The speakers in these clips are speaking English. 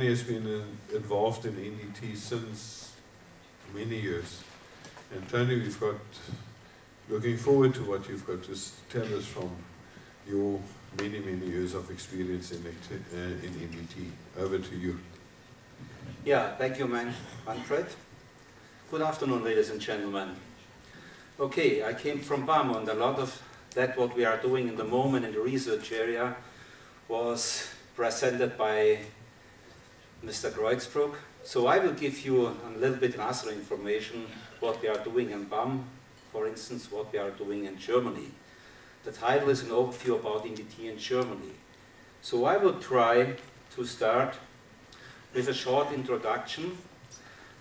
has been involved in NDT since many years. And Tony, we've got, looking forward to what you've got to tell us from your many, many years of experience in NDT. Over to you. Yeah, thank you, Manfred. Good afternoon, ladies and gentlemen. Okay, I came from BAM, and a lot of that what we are doing in the moment in the research area was presented by Mr. Kreutzbruck. So I will give you a little bit other information what we are doing in BAM, for instance, what we are doing in Germany. The title is an overview about NDT in Germany. So I will try to start with a short introduction.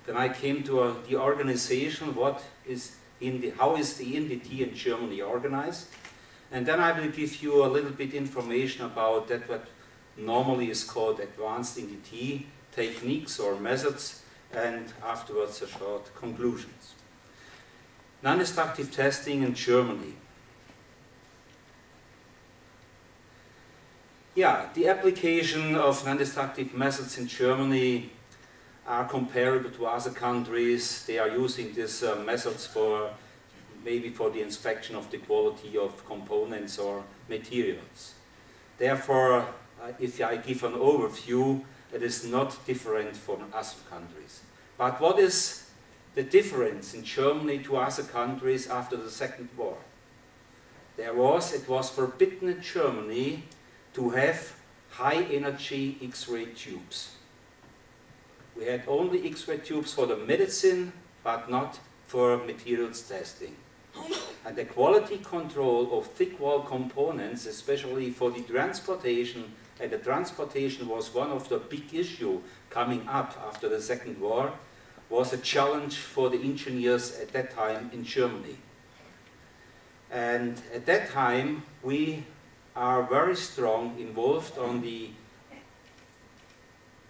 Then I came to the organization, how is the NDT in Germany organized. And then I will give you a little bit information about that what normally is called advanced NDT techniques or methods, and afterwards a short conclusions. Non-destructive testing in Germany. Yeah, the application of non-destructive methods in Germany are comparable to other countries. They are using these methods for maybe for the inspection of the quality of components or materials. Therefore, if I give an overview, it is not different from other countries. But what is the difference in Germany to other countries after the Second War? It was forbidden in Germany to have high energy X-ray tubes. We had only X-ray tubes for the medicine, but not for materials testing. And the quality control of thick wall components, especially for the transportation, and the transportation was one of the big issues coming up after the Second War, was a challenge for the engineers at that time in Germany. And at that time, we are very strong involved on the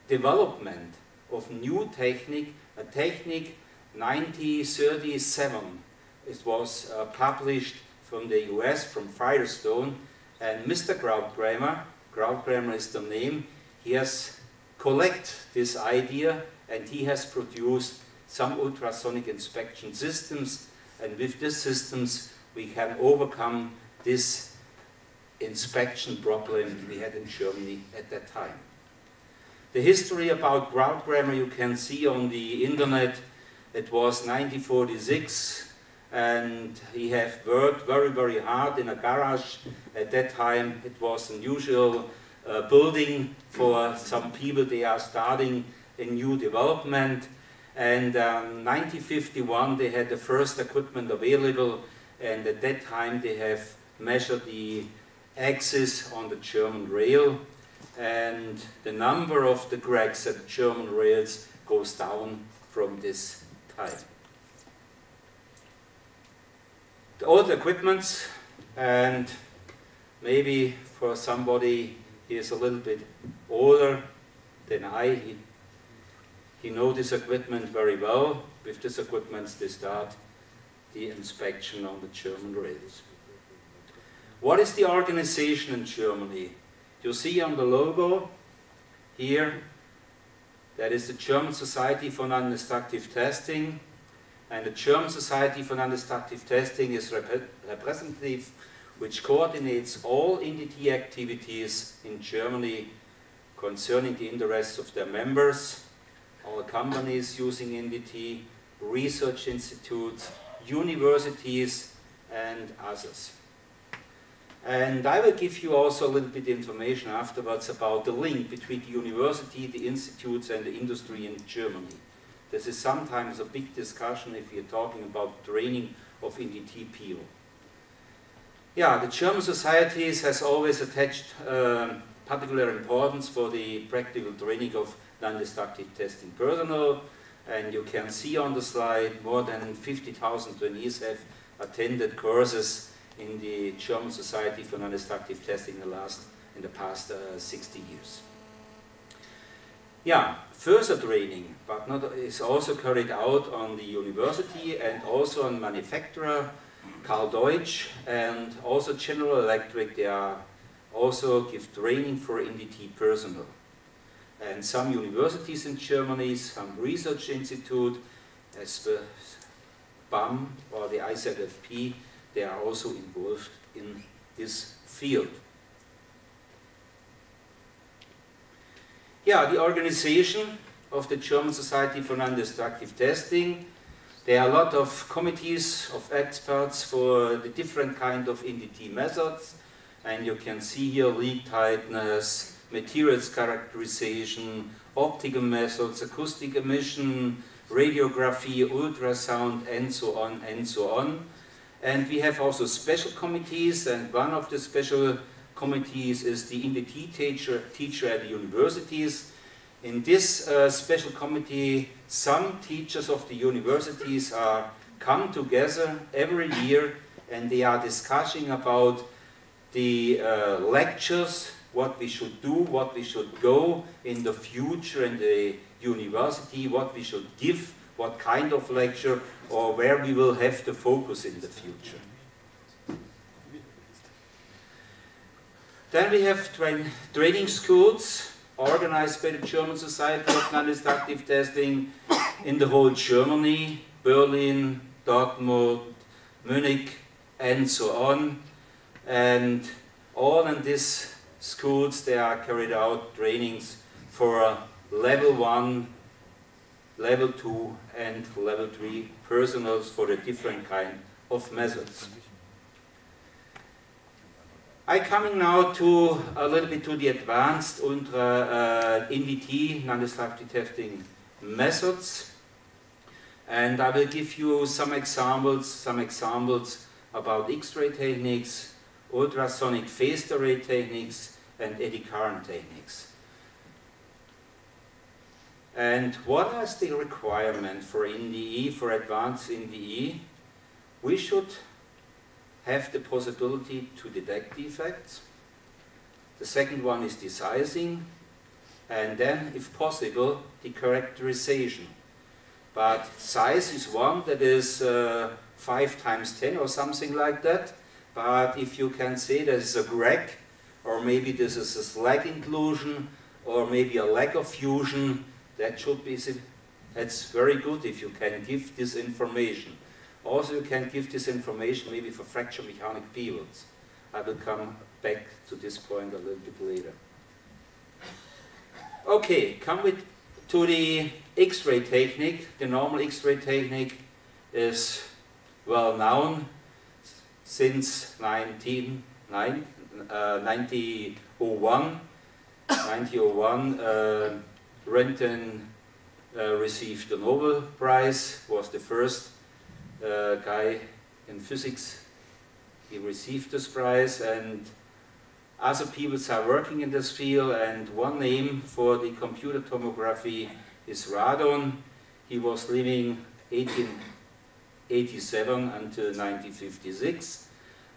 development of new technique, a technique 1937. It was published from the US, from Firestone, and Mr. Krautkramer is the name, he has collected this idea and he has produced some ultrasonic inspection systems, and with these systems we can overcome this inspection problem we had in Germany at that time. The history about Krautkramer you can see on the internet. It was 1946 and he had worked very, very hard in a garage. At that time it was an usual building for some people. They are starting a new development, and 1951 they had the first equipment available, and at that time they have measured the axis on the German rail, and the number of the cracks at the German rails goes down from this time. The old equipment, and maybe for somebody he is a little bit older than I, he knows this equipment very well. With this equipment they start the inspection on the German rails. What is the organization in Germany? You see on the logo here, that is the German Society for Non-Destructive Testing, and the German Society for Non-Destructive Testing is representative, which coordinates all NDT activities in Germany concerning the interests of their members, all companies using NDT, research institutes, universities, and others. And I will give you also a little bit information afterwards about the link between the university, the institutes, and the industry in Germany. This is sometimes a big discussion if you're talking about training of NDT people. Yeah, the German societies has always attached particular importance for the practical training of non-destructive testing personnel, and you can see on the slide more than 50,000 trainees have attended courses in the German Society for Non-Destructive Testing in the past 60 years. Yeah, further training, but not, is also carried out on the university and also on manufacturer, Karl Deutsch, and also General Electric. They are also give training for NDT personnel. And some universities in Germany, some research institute, as the BAM or the IZFP, they are also involved in this field. Yeah, the organization of the German Society for Non-Destructive Testing. There are a lot of committees of experts for the different kind of NDT methods, and you can see here leak tightness, materials characterization, optical methods, acoustic emission, radiography, ultrasound, and so on and so on. And we have also special committees, and one of the special committees is the NDT teacher at the universities. In this special committee, some teachers of the universities come together every year, and they are discussing about the lectures, what we should do, what we should go in the future in the university, what we should give, what kind of lecture, or where we will have to focus in the future. Then we have training schools organized by the German Society of Non-Destructive Testing in the whole Germany, Berlin, Dortmund, Munich, and so on. And all in these schools, they are carried out trainings for level 1, level 2, and level 3 personals for the different kind of methods. I'm coming now to a little bit to the advanced NDT, non-destructive testing methods, and I will give you some examples about X-ray techniques, ultrasonic phased array techniques, and eddy current techniques. And what is the requirement for NDE, for advanced NDE? We should have the possibility to detect defects. The second one is desizing, and then, if possible, the characterization. But size is one that is 5 times 10 or something like that. But if you can say there's a crack, or maybe this is a slag inclusion, or maybe a lack of fusion, that's very good if you can give this information. Also, you can give this information maybe for fracture mechanic pivots. I will come back to this point a little bit later. Okay, to the X-ray technique. The normal X-ray technique is well known since 1901. 1901, Renton received the Nobel Prize, was the first guy in physics. He received this prize, and other people are working in this field, and one name for the computer tomography is radon. He was living 1887 until 1956,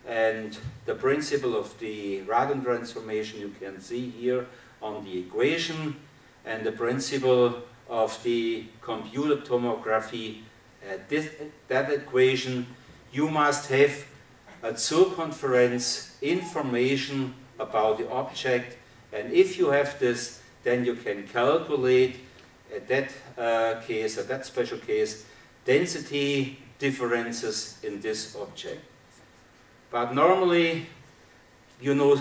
and the principle of the radon transformation you can see here on the equation, and the principle of the computer tomography. That equation, you must have a circumference information about the object, and if you have this, then you can calculate at that case, at that special case, density differences in this object. But normally, you know,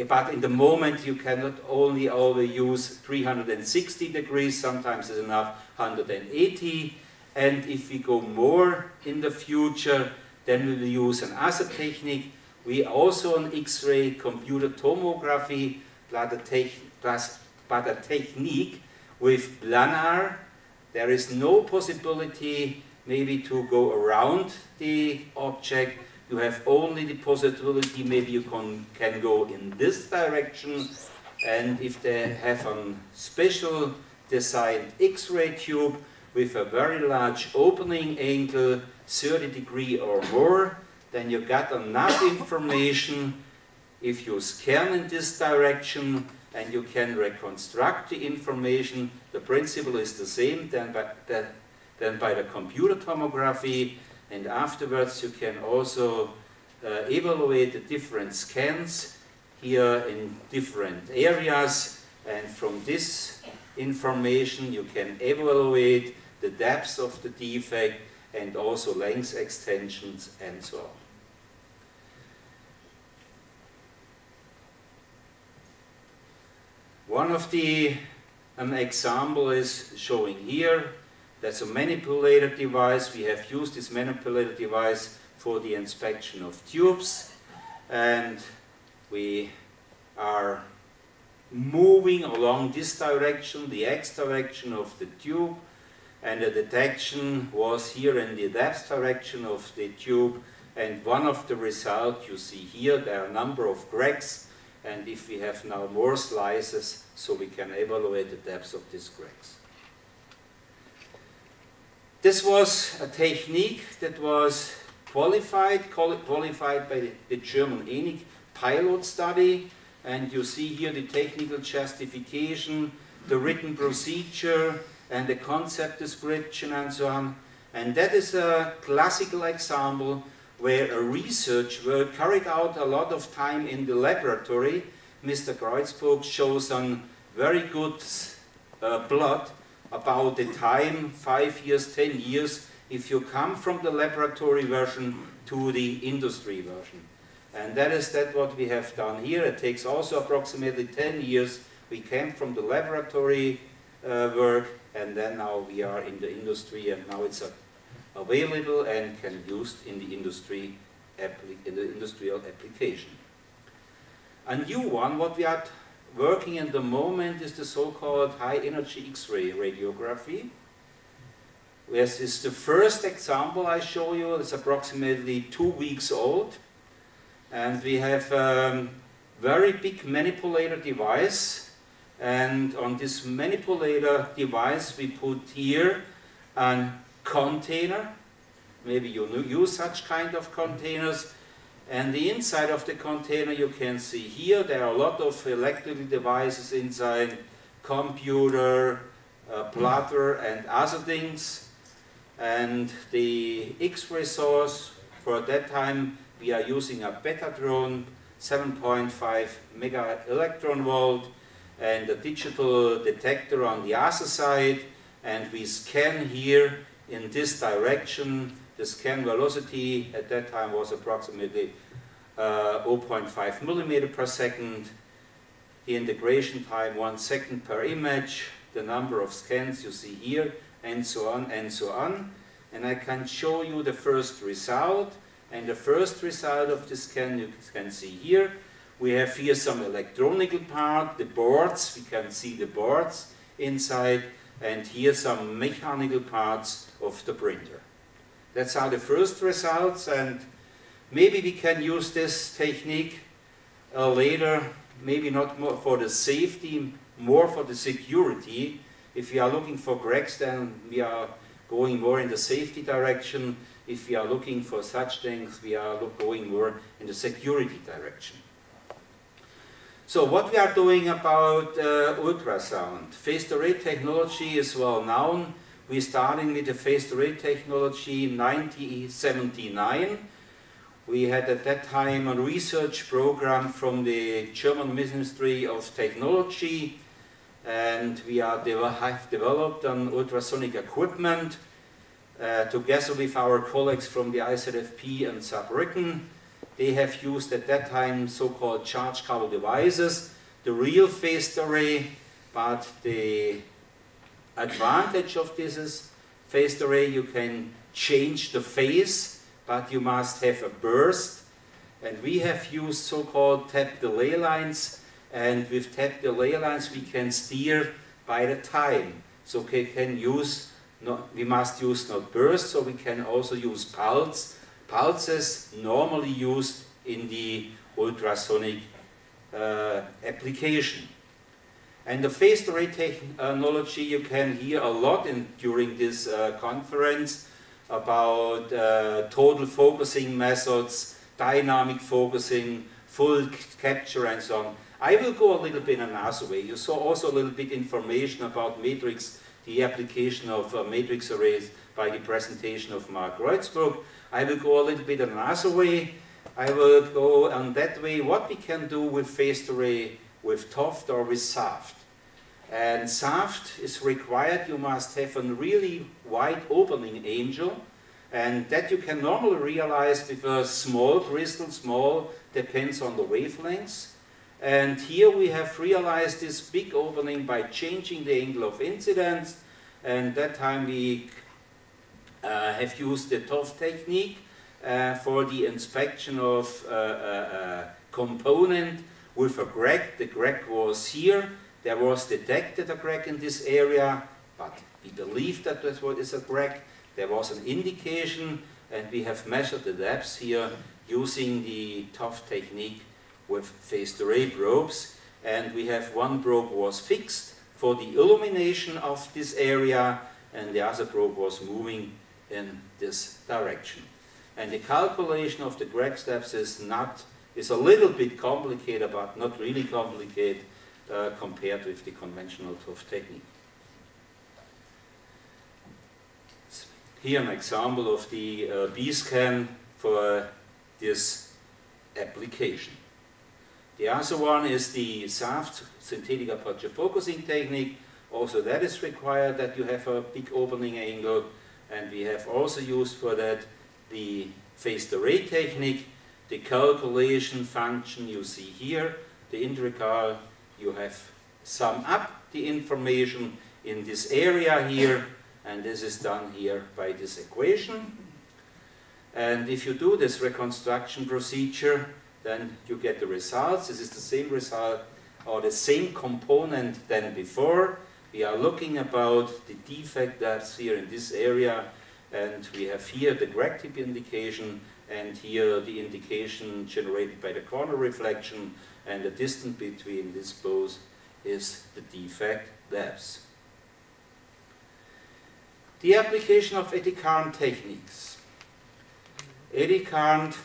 but in the moment you cannot only always use 360 degrees, sometimes it's enough 180. And if we go more in the future, then we will use another technique. We also on X-ray computer tomography, but a technique with planar. There is no possibility maybe to go around the object. You have only the possibility maybe you can go in this direction. And if they have a special designed X-ray tube with a very large opening angle, 30 degrees or more, then you got enough information. If you scan in this direction and you can reconstruct the information, the principle is the same than by the computer tomography, and afterwards you can also evaluate the different scans here in different areas, and from this information, you can evaluate the depth of the defect and also length extensions and so on. One of the example is showing here. That's a manipulator device. We have used this manipulator device for the inspection of tubes, and we are moving along this direction, the X direction of the tube, and the detection was here in the depth direction of the tube, and one of the results you see here, there are a number of cracks, and if we have now more slices, so we can evaluate the depth of these cracks. This was a technique that was qualified by the German ENIC pilot study, and you see here the technical justification, the written procedure, and the concept description and so on. And that is a classical example where a research work carried out a lot of time in the laboratory. Mr. Kreutzburg shows on very good plot about the time, 5 years, 10 years, if you come from the laboratory version to the industry version. And that is what we have done here. It takes also approximately 10 years. We came from the laboratory work, and then now we are in the industry, and now it's available and can be used in the industry, in the industrial application. A new one, what we are working at the moment, is the so-called high-energy X-ray radiography. This is the first example I show you. It's approximately 2 weeks old, and we have a very big manipulator device. And on this manipulator device, we put here a container. Maybe you use such kind of containers. And the inside of the container, you can see here, there are a lot of electrical devices inside, computer, plotter, and other things. And the X-ray source, for that time, we are using a Betatron 7.5 mega electron volt, and a digital detector on the other side, and we scan here in this direction. The scan velocity at that time was approximately 0.5 millimeter per second. The integration time 1 second per image. The number of scans you see here, and so on and so on. And I can show you the first result. And the first result of the scan you can see here. We have here some electronic part, the boards. We can see the boards inside, and here some mechanical parts of the printer. That's how the first results, and maybe we can use this technique later, maybe not more for the safety, more for the security. If we are looking for cracks, then we are going more in the safety direction. If we are looking for such things, we are going more in the security direction. So what we are doing about ultrasound. Phased array technology is well known. We're starting with the phased array technology in 1979. We had at that time a research program from the German Ministry of Technology, and we have developed an ultrasonic equipment together with our colleagues from the IZFP and Saarbrücken. They have used at that time so-called charge couple devices, the real phased array, but the advantage of this is phased array, you can change the phase, but you must have a burst. And we have used so-called tap delay lines, and with tap delay lines we can steer by the time. So we can use, we must use not bursts, so we can also use pulses normally used in the ultrasonic application. And the phased array technology, you can hear a lot during this conference about total focusing methods, dynamic focusing, full capture, and so on. I will go a little bit another way. You saw also a little bit information about matrix, the application of matrix arrays by the presentation of Mark Kreutzburg. I will go a little bit another way. I will go on that way what we can do with phased array with TOFT or with SAFT. And shaft is required. You must have a really wide opening angle, and that you can normally realize with a small crystal. Small depends on the wavelengths. And here we have realized this big opening by changing the angle of incidence, and that time we have used the TOF technique for the inspection of component with a crack. The crack was here. There was detected a crack in this area, but we believe that that's what is a crack. There was an indication, and we have measured the depths here using the TOF technique with phased array probes. And we have one probe was fixed for the illumination of this area, and the other probe was moving in this direction. And the calculation of the crack depths is a little bit complicated, but not really complicated compared with the conventional TOF technique. Here an example of the B-scan for this application. The other one is the SAFT, synthetic aperture focusing technique. Also that is required that you have a big opening angle, and we have also used for that the phased array technique. The calculation function you see here, the integral, you have sum up the information in this area here, and this is done here by this equation. And if you do this reconstruction procedure, then you get the results. This is the same result or the same component than before. We are looking about the defect depths here in this area, and we have here the crack tip indication, and here the indication generated by the corner reflection, and the distance between these both is the defect depths. The application of eddy current techniques. Eddy current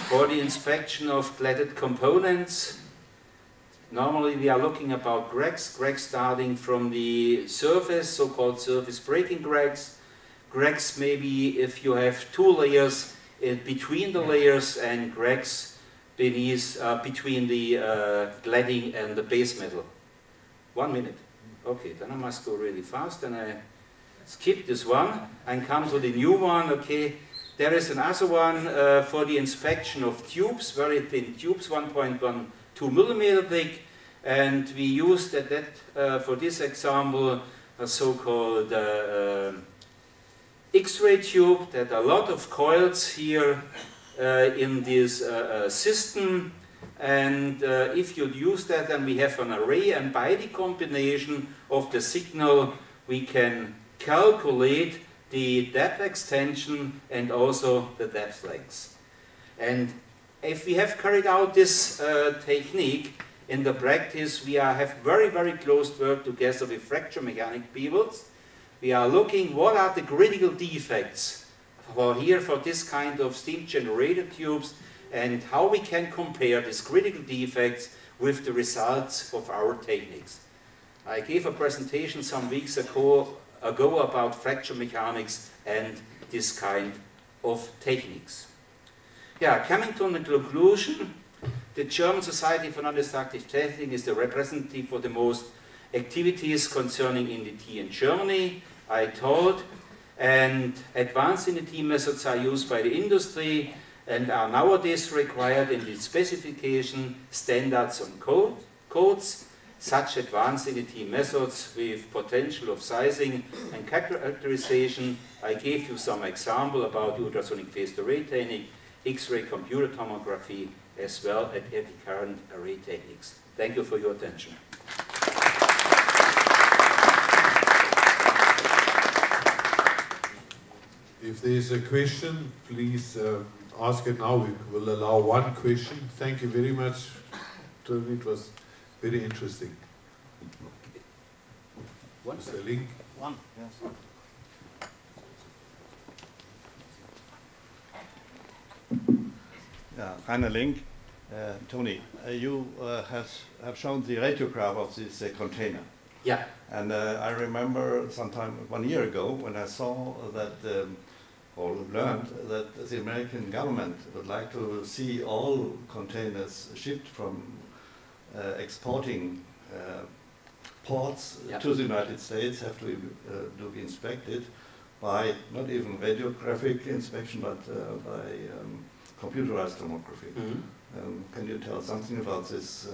for the inspection of cladded components. Normally we are looking about cracks starting from the surface, so-called surface breaking cracks. Cracks maybe if you have two layers between the layers, and cracks beneath, between the cladding and the base metal. 1 minute. Okay, then I must go really fast, and I skip this one and come to the new one. Okay, there is another one for the inspection of tubes, very thin tubes, 1.12 millimeter thick, and we used for this example a so-called X-ray tube, that a lot of coils here in this system, and if you use that, then we have an array, and by the combination of the signal we can calculate the depth extension and also the depth length. And if we have carried out this technique in the practice, we have very, very close work together with fracture mechanic people. We are looking what are the critical defects for this kind of steam generator tubes, and how we can compare these critical defects with the results of our techniques. I gave a presentation some weeks ago about fracture mechanics and this kind of techniques. Yeah, coming to the conclusion, the German Society for Non Destructive Testing is the representative for the most activities concerning NDT in Germany, I told, and advanced NDT methods are used by the industry and are nowadays required in the specification, standards and codes. Such advanced NDT methods with potential of sizing and characterization. I gave you some example about the ultrasonic phased array technique, X-ray computer tomography, as well as eddy current array techniques. Thank you for your attention. If there is a question, please ask it now. We will allow one question. Thank you very much, Tony. It was very interesting. What's the link? One, yes. Yeah, Rainer Link. Tony, you have shown the radiograph of this container. Yeah. And I remember sometime 1 year ago when I saw that, or learned that the American government would like to see all containers shipped from exporting ports Yeah. to the United States have to be inspected by not even radiographic inspection, but by computerized tomography. Can you tell something about this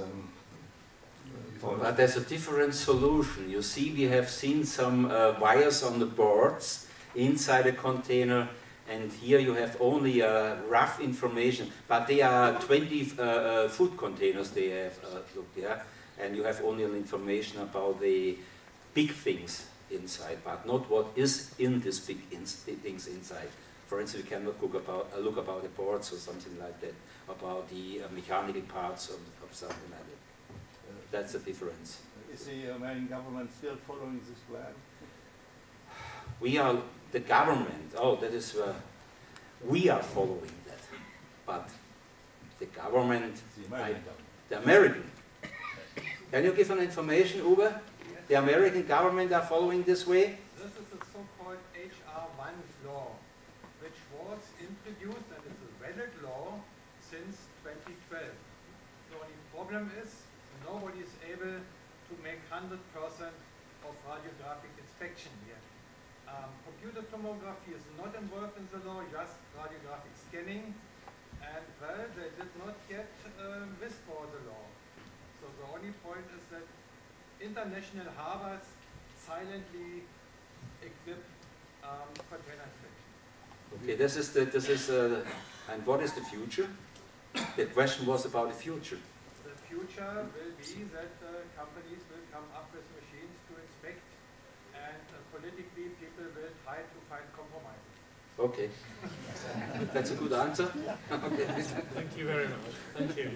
point? But there's a different solution. You see, we have seen some wires on the boards inside a container, and here you have only rough information, but they are 20 food containers they have looked, yeah? And you have only information about the big things inside, but not what is in these big things inside. For instance, we cannot look about the boards or something like that, about the mechanical parts of something like that. That's the difference. Is the American government still following this plan? We are the government. Oh, that is. We are following that, but the government, the American. Can you give an information, Uwe? The American government are following this way. This is the so-called HR1 law, which was introduced and is a valid law since 2012. The only problem is nobody is able to make 100% of radiographic inspection yet. Computer tomography is not involved in the law, just radiographic scanning, and well, they did not yet withdraw the law. So the only point is that international harbors silently equip container inspection. Okay, and what is the future? The question was about the future. The future will be that companies will come up with machines to inspect, and politically people will try to find compromises. Okay, that's a good answer. Okay. Thank you very much. Thank you.